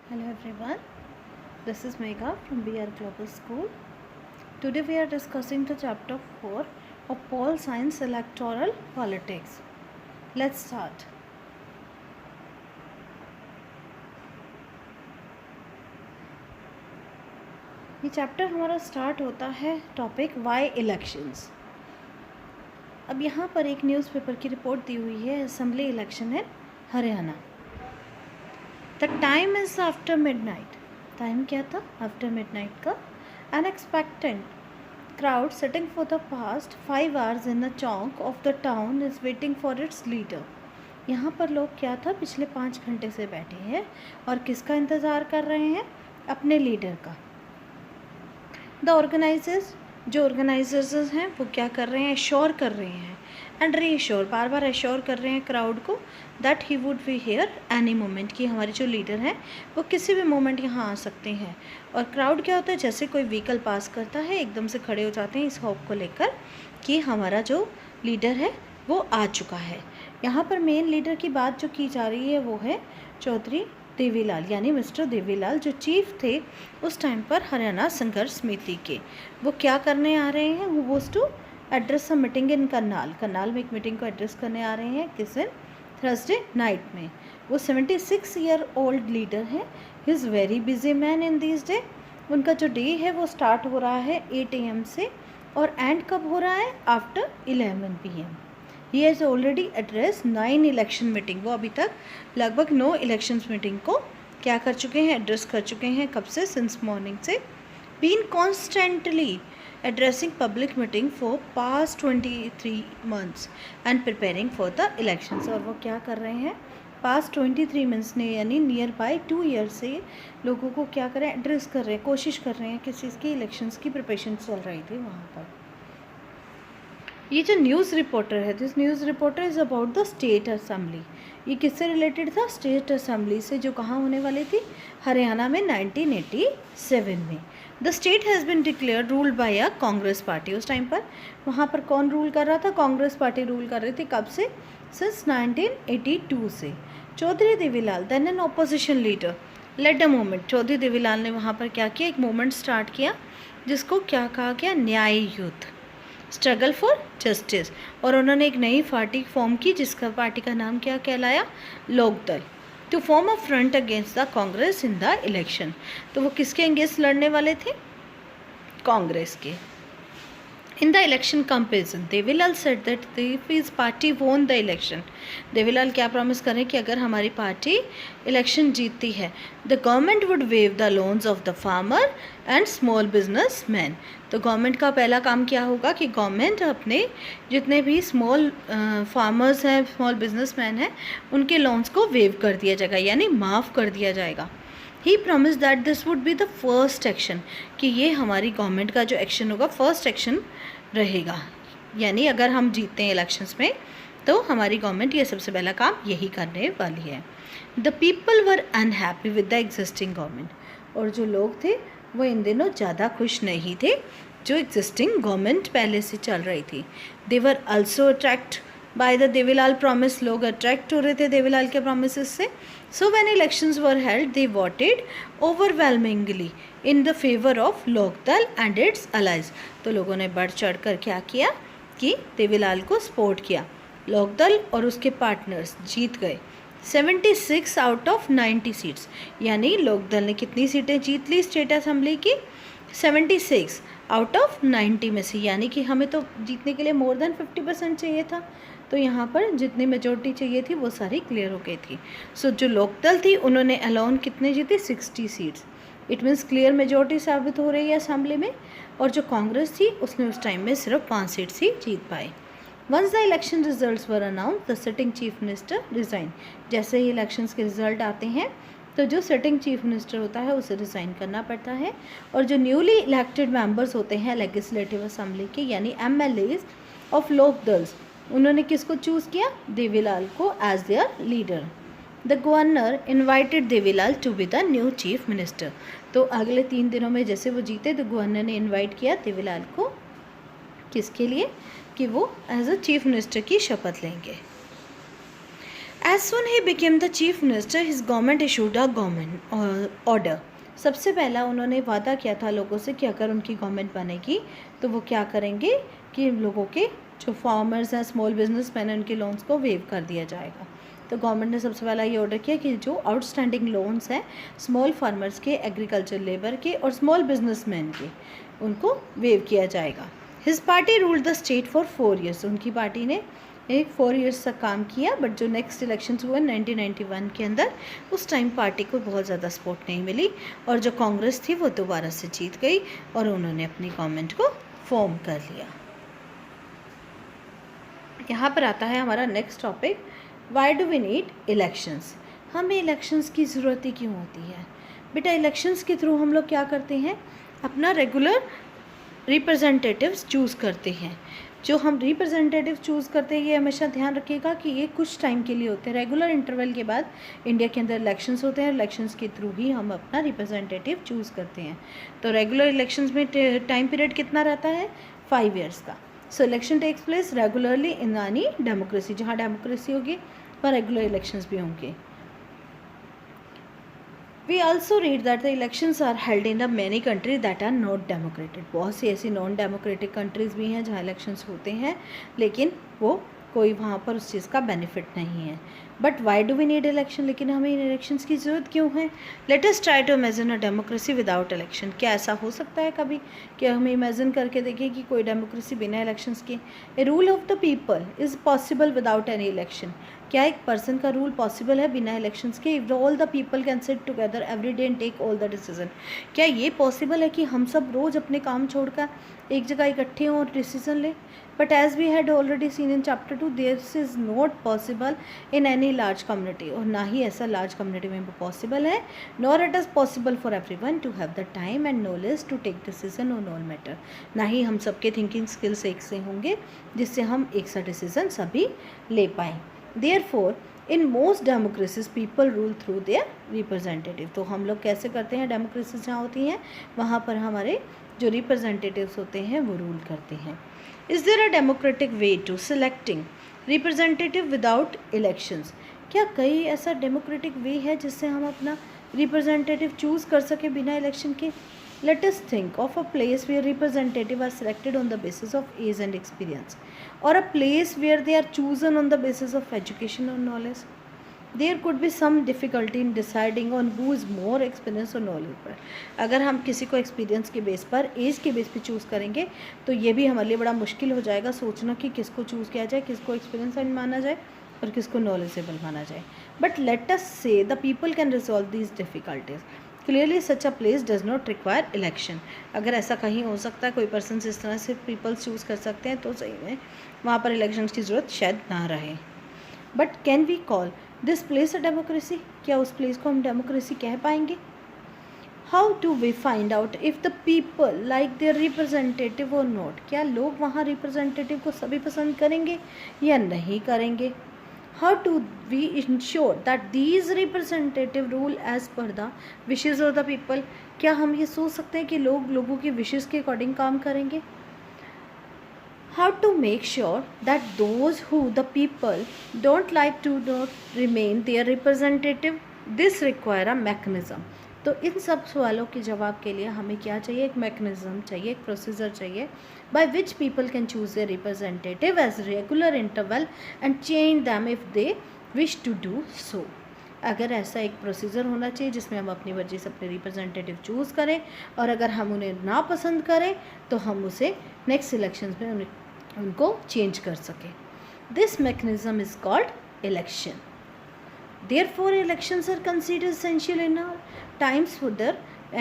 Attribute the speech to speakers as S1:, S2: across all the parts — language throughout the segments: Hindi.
S1: Hello everyone, this is Megha from BR Global School. Today we are discussing the chapter 4 of Pol Science Electoral Politics. Let's start. ये चैप्टर हमारा स्टार्ट होता है टॉपिक वाई इलेक्शंस। अब यहाँ पर एक न्यूज़पेपर की रिपोर्ट दी हुई है असेंबली इलेक्शन है Haryana. The time is after midnight. Time क्या था? आफ्टर मिडनाइट का। Unexpected crowd sitting for the past 5 hours in a chowk of the town is waiting for its leader. यहाँ पर लोग क्या था, पिछले 5 घंटे से बैठे हैं और किसका इंतज़ार कर रहे हैं? अपने लीडर का। द ऑर्गेनाइजर्स, जो ऑर्गेनाइजर्स हैं वो क्या कर रहे हैं? एश्योर कर रहे हैं and reassure, bar bar assure कर रहे हैं क्राउड को that he would be here any moment, कि हमारे जो लीडर हैं वो किसी भी मोमेंट यहाँ आ सकते हैं। और क्राउड क्या होता है? जैसे कोई व्हीकल पास करता है एकदम से खड़े हो जाते हैं इस होप को लेकर कि हमारा जो लीडर है वो आ चुका है। यहाँ पर मेन लीडर की बात जो की जा रही है वो है चौधरी देवीलाल, यानी मिस्टर देवीलाल, जो चीफ थे उस टाइम पर हरियाणा संघर्ष समिति के। वो क्या करने आ रहे हैं? वो was to address a meeting in Karnal में एक मीटिंग को एड्रेस करने आ रहे हैं। किस दिन? थर्सडे नाइट में। वो 76 ईयर ओल्ड लीडर है। He is very busy man in this day. उनका जो डे है वो स्टार्ट हो रहा है 8 AM से और एंड कब हो रहा है? After 11 PM। He has already address 9 election meeting. वो अभी तक लगभग 9 इलेक्शन मीटिंग को क्या कर चुके हैं? एड्रेस कर चुके हैं। कब से? सिंस मॉर्निंग से। Been constantly addressing public meeting for past 23 months and preparing for the elections। और वो क्या कर रहे हैं? past 23 months ने, यानी नियर बाय 2 ईयर से लोगों को क्या करें? एड्रेस कर रहे हैं, कोशिश कर रहे हैं। किस चीज़ की? इलेक्शंस की प्रिपरेशन चल रही थी वहाँ पर। ये जो न्यूज़ रिपोर्टर है, this news reporter is about the state assembly. ये किससे रिलेटेड था? स्टेट असेंबली से, जो कहाँ होने वाली थी? हरियाणा में 1987 में। The state has been declare ruled by a Congress party. उस टाइम पर वहाँ पर कौन रूल कर रहा था? कांग्रेस पार्टी रूल कर रही थी। कब से? सिंस 1982 से। Chaudhary Devilal, then an opposition leader, led a movement. Chaudhary Devilal ने वहाँ पर क्या किया? एक मूवमेंट स्टार्ट किया जिसको क्या कहा गया? न्याय युद्ध, स्ट्रगल फॉर जस्टिस। और उन्होंने एक नई पार्टी फॉर्म की जिसका पार्टी का नाम क्या कहलाया? Lokdal. To form a front against the Congress in the election. तो वो किसके अगेंस्ट लड़ने वाले थे? कांग्रेस के। In the election campaign, Devilal said that if his party won the election, Devilal क्या प्रॉमिस करें कि अगर हमारी पार्टी इलेक्शन जीतती है, the government would waive the loans of the farmer and small businessmen। तो गवर्नमेंट का पहला काम क्या होगा कि गवर्नमेंट अपने जितने भी स्मॉल फार्मर्स हैं, स्मॉल बिजनेसमैन हैं, उनके लोन्स को वेव कर दिया जाएगा, यानी माफ़ कर दिया जाएगा। He promise that this would be the first action, कि ये हमारी गवर्नमेंट का जो एक्शन होगा फर्स्ट एक्शन रहेगा, यानी अगर हम जीतते हैं इलेक्शंस में तो हमारी गवर्नमेंट ये सबसे पहला काम यही करने वाली है। The people were unhappy with the existing government. और जो लोग थे वो इन दिनों ज़्यादा खुश नहीं थे जो एग्जिस्टिंग गवर्नमेंट पहले से चल रही थी। They were also attract by the Devilal promise. लोग अट्रैक्ट हो रहे थे देवीलाल के प्रॉमिसेस से। So when elections were held they voted overwhelmingly in the favour of Lokdal and its allies. तो लोगों ने बढ़ चढ़ कर क्या किया कि देवीलाल को सपोर्ट किया। लोकदल और उसके पार्टनर्स जीत गए 76 आउट ऑफ 90 सीट्स, यानी लोकदल ने कितनी सीटें जीत ली स्टेट असेंबली की? 76 आउट ऑफ 90 में से, यानी कि हमें तो जीतने के लिए मोर देन 50% चाहिए था। तो यहाँ पर जितनी मेजोरिटी चाहिए थी वो सारी क्लियर हो गई थी। सो जो लोकदल थी उन्होंने अलोन कितने जीते? 60 seats. It means clear majority साबित हो रही है असेंबली में। और जो कांग्रेस थी उसने उस टाइम में सिर्फ 5 सीट्स ही जीत पाए। Once the election results were announce the sitting chief minister resign. जैसे ही इलेक्शंस के रिजल्ट आते हैं तो जो सिटिंग चीफ मिनिस्टर होता है उसे रिज़ाइन करना पड़ता है। और जो न्यूली इलेक्टेड मेंबर्स होते हैं लेजिस्लेटिव असेंबली के, यानी MLAs ऑफ लोकदल्स, उन्होंने किसको चूज़ किया? देवीलाल को as their leader. The governor invited Devilal to be the new chief minister. तो अगले 3 दिनों में जैसे वो जीते तो गवर्नर ने इन्वाइट किया देवीलाल को, किसके लिए? कि वो एज अ चीफ मिनिस्टर की शपथ लेंगे। As soon he became the chief minister, his government issued a government order. सबसे पहला उन्होंने वादा किया था लोगों से कि अगर उनकी गवर्नमेंट बनेगी तो वो क्या करेंगे कि लोगों के जो फार्मर्स हैं, स्मॉल बिजनेसमैन हैं, उनके लोन्स को वेव कर दिया जाएगा। तो गवर्नमेंट ने सबसे पहला ये ऑर्डर किया कि जो आउटस्टैंडिंग लोन्स हैं स्मॉल फार्मर्स के, एग्रीकल्चर लेबर के और स्मॉल बिजनेसमैन के, उनको वेव किया जाएगा। His party ruled the state for 4 years। उनकी पार्टी ने 4 years तक काम किया, बट जो नेक्स्ट इलेक्शंस हुए 1991 के अंदर, उस टाइम पार्टी को बहुत ज़्यादा सपोर्ट नहीं मिली और जो कांग्रेस थी वो दोबारा से जीत गई और उन्होंने अपनी गवर्नमेंट को फॉर्म कर लिया। यहाँ पर आता है हमारा next topic, why do we need elections. हमें इलेक्शंस की ज़रूरत ही क्यों होती है? बेटा, इलेक्शंस के थ्रू हम लोग क्या करते हैं, अपना रेगुलर रिप्रेजेंटेटिव्स चूज़ करते हैं। जो हम रिप्रेजेंटेटिव चूज़ करते हैं ये हमेशा ध्यान रखिएगा कि ये कुछ टाइम के लिए होते हैं। रेगुलर इंटरवल के बाद इंडिया के अंदर इलेक्शंस होते हैं, इलेक्शंस के थ्रू ही हम अपना रिप्रेजेंटेटिव चूज़ करते हैं। तो रेगुलर इलेक्शंस में टाइम पीरियड कितना रहता है? 5 years का। So election takes place regularly in any democracy. जहाँ डेमोक्रेसी होगी वहाँ रेगुलर इलेक्शंस भी होंगे। We also read that the elections are held in the many countries that are not democratic। बहुत सी ऐसी नॉन डेमोक्रेटिक कंट्रीज़ भी हैं जहाँ इलेक्शंस होते हैं लेकिन वो कोई वहाँ पर उस चीज़ का बेनिफिट नहीं है। But why do we need election? लेकिन हमें इन इलेक्शंस की ज़रूरत क्यों है? Let us try to imagine a democracy without election. क्या ऐसा हो सकता है कभी कि हम इमेजिन करके देखें कि कोई डेमोक्रेसी बिना इलेक्शंस के? A rule of the people is possible without any election. क्या एक पर्सन का रूल पॉसिबल है बिना इलेक्शंस के? If all the people can sit together every day and take all the decision. क्या ये पॉसिबल है कि हम सब रोज़ अपने काम छोड़कर एक जगह इकट्ठे हों और डिसीजन लें? But as we had already seen in chapter 2, this is not possible in any large community. और ना ही ऐसा लार्ज कम्युनिटी में पॉसिबल है, nor it is possible for everyone to have the time and knowledge to take decision on all matter. ना ही हम सबके थिंकिंग स्किल्स एक से होंगे जिससे हम एक सा डिसीजन सभी ले पाएँ। Therefore, in most democracies people rule through their representative। तो हम लोग कैसे करते हैं? डेमोक्रेसी जहाँ होती हैं वहाँ पर हमारे जो रिप्रेजेंटेटिव्स होते हैं वो रूल करते हैं। Is there a democratic way to selecting representative without elections? क्या कई ऐसा डेमोक्रेटिक वे है जिससे हम अपना रिप्रेजेंटेटिव चूज़ कर सकें बिना इलेक्शन के? Let us think of a place where representatives are selected on the basis of age and experience, or a place where they are chosen on the basis of education or knowledge. There could be some difficulty in deciding on who is more experienced or knowledgeable। अगर हम किसी को एक्सपीरियंस के बेस पर, एज के बेस पर चूज़ करेंगे तो ये भी हमारे लिए बड़ा मुश्किल हो जाएगा सोचना कि किसको चूज़ किया जाए, किसको एक्सपीरियंस माना जाए और किसको नॉलेजेबल माना जाए। बट लेट अस से the people can resolve these difficulties. Clearly such a place does not require election. अगर ऐसा कहीं हो सकता है, कोई पर्सन इस तरह से पीपल्स चूज़ कर सकते हैं तो सही में वहाँ पर इलेक्शन की ज़रूरत शायद ना रहे। But can we call this place a democracy? क्या उस प्लेस को हम डेमोक्रेसी कह पाएंगे? How do we find out if the people like their representative और नॉट? क्या लोग वहाँ रिप्रेजेंटेटिव को सभी पसंद करेंगे या नहीं करेंगे? How do we ensure that these representative rule as per the wishes of the people? क्या हम ये सोच सकते हैं कि लोग लोगों की विशेज़ के अकॉर्डिंग काम करेंगे? How to make sure that those who the people don't like to not remain their representative? This require a mechanism। तो इन सब सवालों के जवाब के लिए हमें क्या चाहिए? एक मैकेनिज़्म चाहिए, एक प्रोसीजर चाहिए by which people can choose their representative as regular interval and change them if they wish to do so। अगर ऐसा एक प्रोसीजर होना चाहिए जिसमें हम अपनी मर्जी से अपने रिप्रेजेंटेटिव चूज़ करें और अगर हम उन्हें ना पसंद करें तो हम उसे नेक्स्ट इलेक्शंस में उनको चेंज कर सकें। This mechanism is called election. Therefore, elections are considered essential in our times for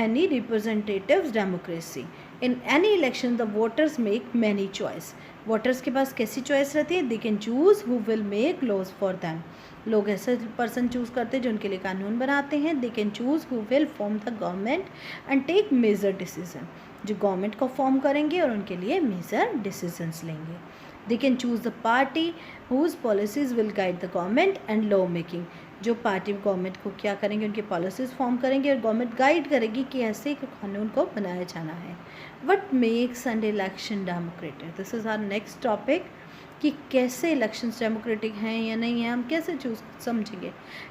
S1: any representative democracy। In any election, the voters make many choice। Voters के पास कैसी चॉइस रहती है? They can choose who will make laws for them. लोग ऐसे पर्सन चूज़ करते हैं जो उनके लिए कानून बनाते हैं। They can choose who will form the government and take major decision. जो गवर्नमेंट को फॉर्म करेंगे और उनके लिए मेजर डिसीजंस लेंगे। They can choose the party whose policies will guide the government and law making. जो पार्टी गवर्नमेंट को क्या करेंगे, उनकी पॉलिसीज़ फॉर्म करेंगे और गवर्नमेंट गाइड करेगी कि ऐसे एक कानून को बनाया जाना है। What makes an election democratic? This is our next topic कि कैसे इलेक्शंस डेमोक्रेटिक हैं या नहीं हैं, हम कैसे चूज समझेंगे।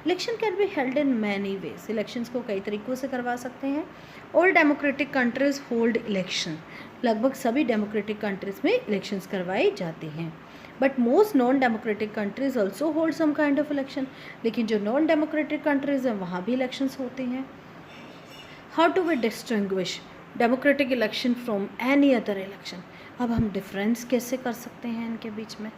S1: Election can be held in many ways, elections को कई तरीक़ों से करवा सकते हैं। All democratic countries hold election, लगभग सभी डेमोक्रेटिक कंट्रीज़ में इलेक्शंस करवाए जाते हैं। But most non democratic countries also hold some kind of election, लेकिन जो नॉन डेमोक्रेटिक कंट्रीज़ हैं वहाँ भी इलेक्शंस होते हैं। How to we distinguish democratic election from any other election, अब हम डिफरेंस कैसे कर सकते हैं इनके बीच में।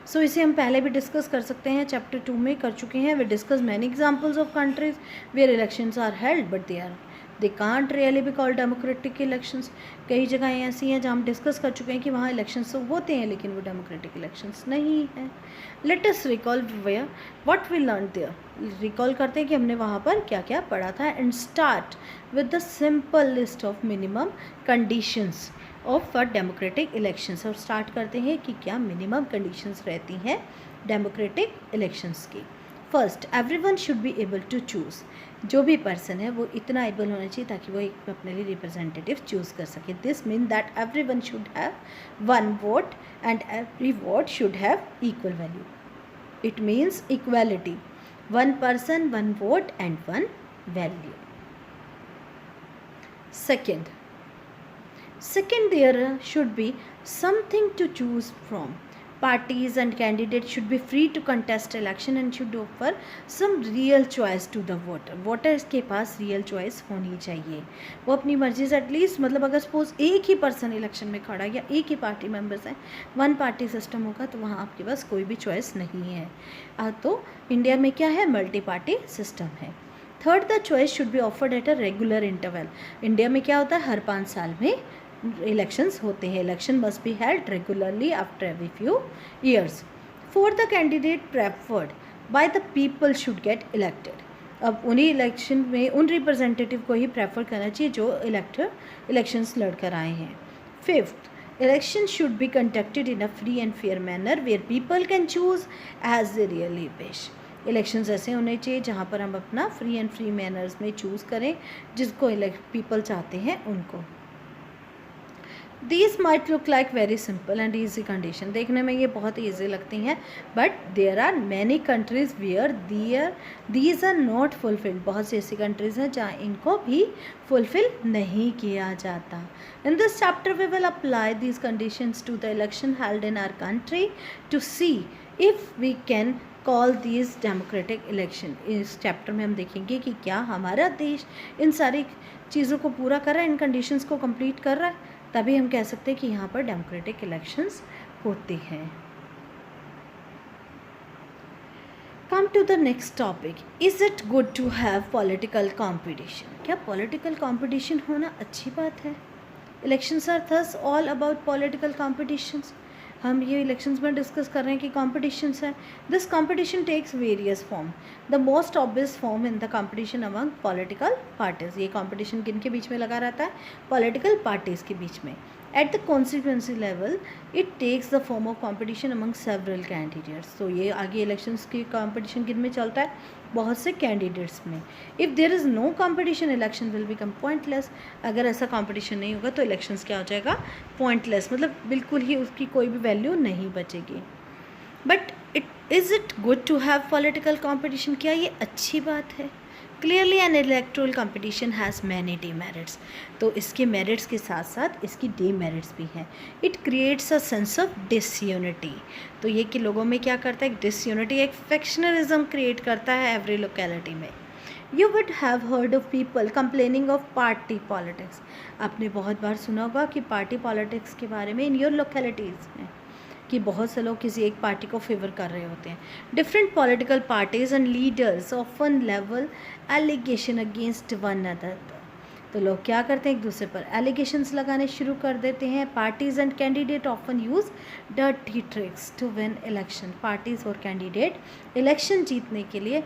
S1: सो इसे हम पहले भी डिस्कस कर सकते हैं, चैप्टर 2 में कर चुके हैं। We discuss many examples of countries where elections are held but they can't really be called democratic elections. कई जगह ऐसी हैं जहाँ हम डिस्कस कर चुके हैं कि वहाँ इलेक्शंस तो होते हैं लेकिन वो डेमोक्रेटिक इलेक्शंस नहीं हैं। Let us recall where what we learn there, recall करते हैं कि हमने वहाँ पर क्या क्या पढ़ा था। And start with the simple list of minimum conditions of democratic elections, और स्टार्ट करते हैं कि क्या मिनिमम कंडीशंस रहती हैं डेमोक्रेटिक इलेक्शंस की। First, everyone should be able to choose, जो भी पर्सन है वो इतना एबल होना चाहिए ताकि वो एक अपने लिए रिप्रेजेंटेटिव चूज़ कर सके। This mean that everyone should have one vote and every vote should have equal value. It means equality, one person one vote and one value. Second, there should be something to choose from. Parties and candidates should be free to contest election and should offer some real choice to the voter. Voters के पास real choice होनी चाहिए, वो अपनी मर्जी से एटलीस्ट, मतलब अगर सपोज एक ही पर्सन इलेक्शन में खड़ा या एक ही पार्टी मेंबर्स हैं, वन पार्टी सिस्टम होगा तो वहाँ आपके पास कोई भी चॉइस नहीं है। तो इंडिया में क्या है, मल्टी पार्टी सिस्टम है। Third, the choice should be offered at a regular interval. India में क्या होता है, हर 5 साल में इलेक्शंस होते हैं। Election must be held regularly after every few years. Fourth, the candidate preferred by the people should get elected. अब उन्हीं इलेक्शन में उन रिप्रेजेंटेटिव को ही प्रेफर करना चाहिए जो इलेक्शंस लड़कर आए हैं। Fifth, election should be conducted in a free and fair manner where people can choose as they really wish. Elections ऐसे होने चाहिए जहाँ पर हम अपना फ्री मैनर्स में चूज़ करें जिसको पीपल चाहते हैं उनको। These might look like very simple and easy condition, देखने में ये बहुत ईजी लगती हैं, but there are many countries where these are not fulfilled। बहुत सी ऐसी कंट्रीज़ हैं जहाँ इनको भी fulfill नहीं किया जाता। In this chapter we will apply these conditions to the election held in our country to see if we can call these democratic election। इस चैप्टर में हम देखेंगे कि क्या हमारा देश इन सारी चीज़ों को पूरा कर रहा है, इन कंडीशंस को कंप्लीट कर रहा है, तभी हम कह सकते हैं कि यहाँ पर डेमोक्रेटिक इलेक्शंस होते हैं। Come to the next topic, is it good to have political competition. क्या पॉलिटिकल कंपटीशन होना अच्छी बात है? Elections are thus all about political competitions. हम ये इलेक्शंस में डिस्कस कर रहे हैं कि कॉम्पिटिशन्स है। This competition takes various form. The most obvious form in the competition among political parties. ये कॉम्पिटिशन किन के बीच में लगा रहता है? पॉलिटिकल पार्टीज़ के बीच में। At the constituency level it takes the form of competition among several candidates. तो ये आगे इलेक्शंस की कॉम्पिटिशन किन में चलता है? बहुत से कैंडिडेट्स में। If there is no competition election will become pointless. अगर ऐसा कॉम्पिटिशन नहीं होगा तो इलेक्शंस क्या हो जाएगा? पॉइंटलेस, मतलब बिल्कुल ही उसकी कोई भी वैल्यू नहीं बचेगी। But is it good to have political competition? क्या ये अच्छी बात है? Clearly an electoral competition has many demerits. तो इसके मेरिट्स के साथ साथ इसकी डीमेरिट्स भी हैं। It creates a sense of disunity. तो ये कि लोगों में क्या करता है? एक डिसयूनिटी, एक फैक्शनलिज्म क्रिएट करता है एवरी लोकेलिटी में। You would have heard of people complaining of party politics. आपने बहुत बार सुना होगा कि पार्टी पॉलिटिक्स के बारे में इन योर लोकेलिटीज़ में, कि बहुत से लोग किसी एक पार्टी को फेवर कर रहे होते हैं। Different political parties and leaders often level allegation against one other. तो लोग क्या करते हैं? एक दूसरे पर एलिगेशंस लगाने शुरू कर देते हैं। Parties and candidate often use dirty tricks to win election. Parties और कैंडिडेट इलेक्शन जीतने के लिए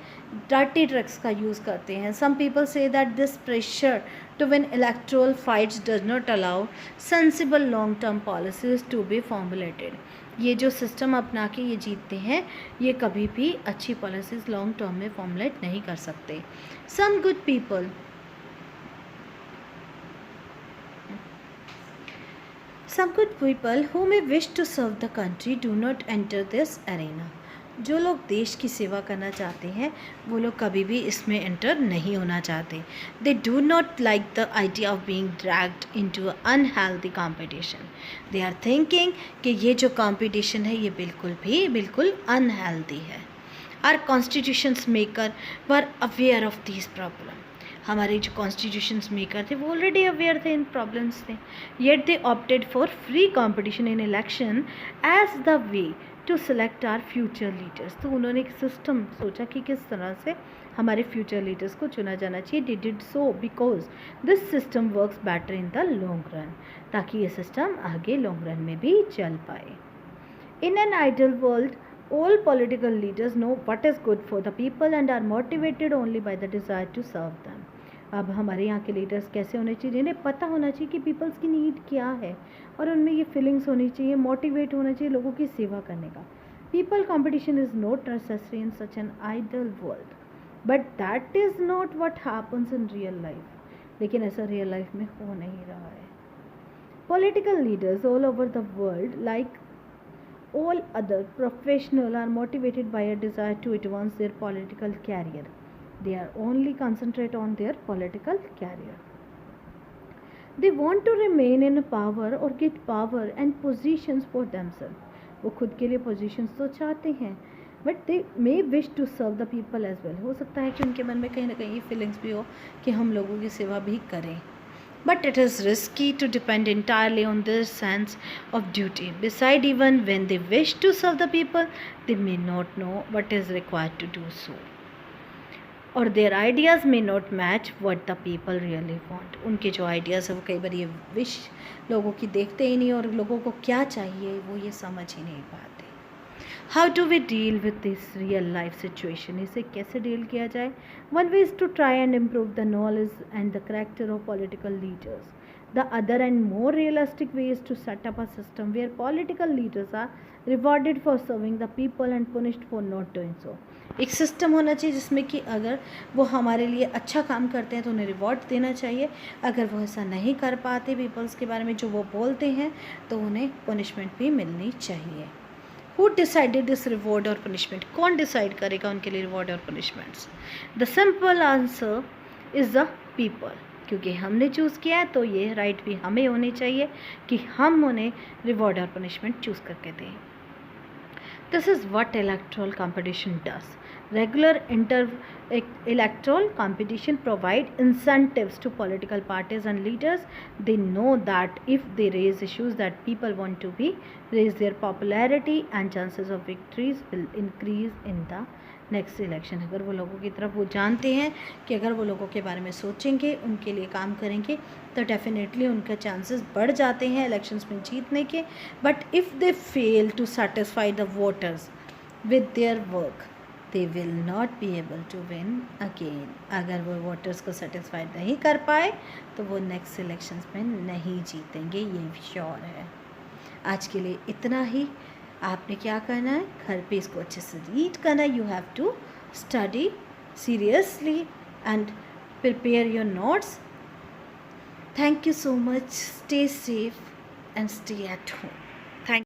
S1: डर्टी ट्रिक्स का यूज़ करते हैं। Some people say that this pressure to win electoral fights does not allow sensible long term policies to be formulated. ये जो सिस्टम अपना के ये जीतते हैं, ये कभी भी अच्छी पॉलिसीज़ लॉन्ग टर्म में फॉर्मुलेट नहीं कर सकते। Some good Some good people who may wish to serve the country do not enter this arena. जो लोग देश की सेवा करना चाहते हैं वो लोग कभी भी इसमें एंटर नहीं होना चाहते. They do not like the idea of being dragged into an unhealthy competition. They are thinking कि ये जो competition है ये बिल्कुल unhealthy है. Our constitutions maker were aware of these problems. हमारे जो कॉन्स्टिट्यूशंस मेकर थे वो ऑलरेडी अवेयर थे इन प्रॉब्लम्स से. Yet they opted for free competition in election as the way to select our future leaders. तो उन्होंने एक सिस्टम सोचा कि किस तरह से हमारे फ्यूचर लीडर्स को चुना जाना चाहिए. They did so because this system works better in the long run, ताकि ये सिस्टम आगे लॉन्ग रन में भी चल पाए. In an ideal world all political leaders know what is good for the people and are motivated only by the desire to serve them. अब हमारे यहाँ के लीडर्स कैसे होने चाहिए, जिन्हें पता होना चाहिए कि पीपल्स की नीड क्या है और उनमें ये फीलिंग्स होनी चाहिए, मोटिवेट होना चाहिए लोगों की सेवा करने का. People competition is not necessary in such an ideal world, but that is not what happens in real life. लेकिन ऐसा रियल लाइफ में हो नहीं रहा है. Political leaders all over the world like all other professionals are motivated by a desire to advance their political career. They are only concentrate on their political career. They want to remain in power or get power and positions for themselves. वो खुद के लिए positions तो चाहते हैं, but they may wish to serve the people as well. हो सकता है कि उनके मन में कहीं ना कहीं feelings भी हो कि हम लोगों की सेवा भी करें. But it is risky to depend entirely on their sense of duty. Besides, even when they wish to serve the people, they may not know what is required to do so. Or their ideas may not match what the people really want. उनके जो ideas है वो कई बार ये wish लोगों की देखते ही नहीं और लोगों को क्या चाहिए वो ये समझ ही नहीं पाते. How do we deal with this real life situation? इसे कैसे डील किया जाए? One way is to try and improve the knowledge and the character of political leaders. The other and more realistic way is to set up a system where political leaders are rewarded for serving the people and punished for not doing so. एक सिस्टम होना चाहिए जिसमें कि अगर वो हमारे लिए अच्छा काम करते हैं तो उन्हें रिवॉर्ड देना चाहिए, अगर वो ऐसा नहीं कर पाते पीपल्स के बारे में जो वो बोलते हैं तो उन्हें पनिशमेंट भी मिलनी चाहिए. Who decided this reward or punishment? कौन डिसाइड करेगा उनके लिए रिवॉर्ड और punishments? The simple answer is the people. क्योंकि हमने चूज़ किया है तो ये राइट भी हमें होनी चाहिए कि हम उन्हें रिवॉर्ड और पनिशमेंट चूज़ करके दें. This is what electoral competition does. Regular electoral competition provide incentives to political parties and leaders. They know that if they raise issues that people want to be raise, their popularity and chances of victories will increase in the next election. अगर वो लोगों की तरफ वो जानते हैं कि अगर वो लोगों के बारे में सोचेंगे, उनके लिए काम करेंगे तो डेफिनेटली उनके चांसेस बढ़ जाते हैं इलेक्शंस में जीतने के. But if they fail to satisfy the voters with their work they will not be able to win again. अगर वो वोटर्स को सेटिस्फाइड नहीं कर पाए तो वो नेक्स्ट इलेक्शंस में नहीं जीतेंगे, ये भी श्योर है. आज के लिए इतना ही. आपने क्या करना है, घर पे इसको अच्छे से रीड करना. You have to study seriously and prepare your notes. Thank you so much. Stay safe and stay at home.